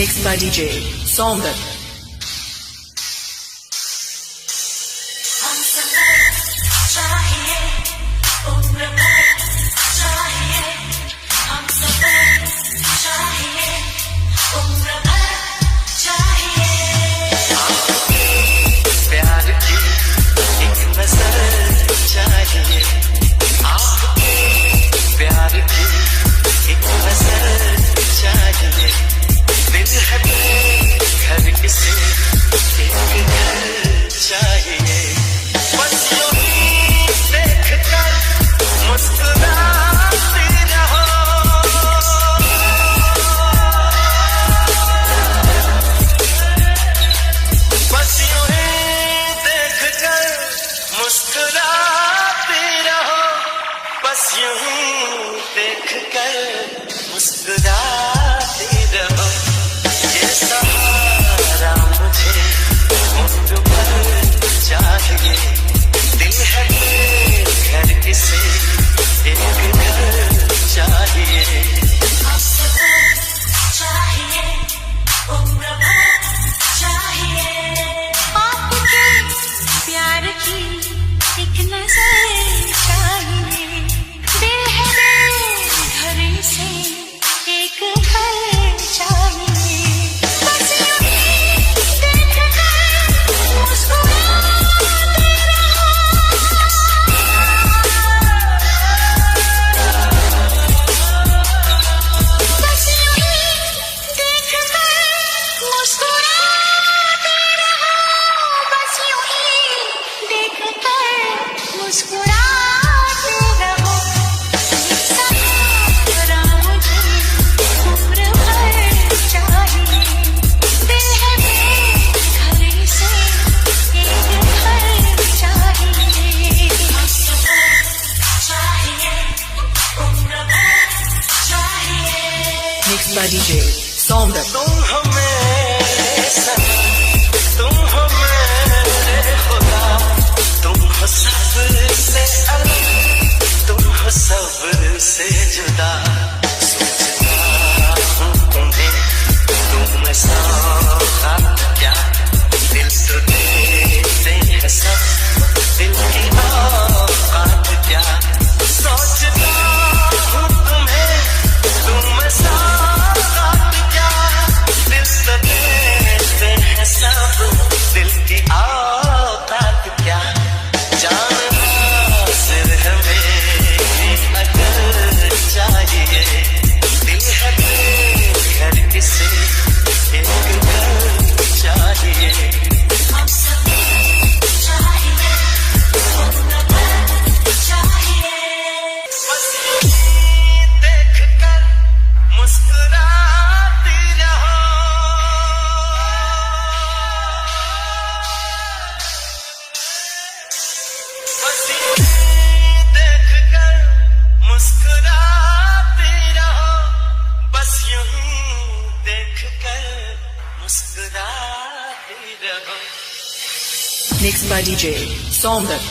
Mixed by DJ Somdat. बस यूं ही देख कर मुस्कुराते रहो, ये सहारा मुझे उम्र भर चाहिए। दिल है घर किसे एक घर चाहिए, चाहिए उम्र भर चाहिए। आपके प्यार की एक नजर चाहिए। दिल है घर से एक घर चाहिए। बस यूं ही देख कर मुस्कुराते रहो, बस यूं ही देख कर मुस्कुराते रहो, बस यूं ही देख कर मुस्कुराते रहो। Mixed by DJ Somdat. तुम हो मेरे सनम, तुम हो मेरे खुदा, तुम हो सबसे अलग, तुम हो सबसे जुदा। सोचता हूँ तुम्हें, तुम ऐसा क्या, दिल तो देते हैं सब, दिल की औकात क्या। सोचता हूँ तुम्हें, तुम ऐसा क्या, दिल तो देते हैं सब, दिल की औकात क्या। जान हासिल है मेरी अगर चाहिए, दिल है घर किसे एक घर चाहिए। हम सब चाहिए, उम्र भर चाहिए। बस देख कर मुस्कुराती रहो, बस देख कर मुस्कुराती रहो, बस यूं ही देख कर मुस्कुराती रहो। Mixed by DJ Somdat.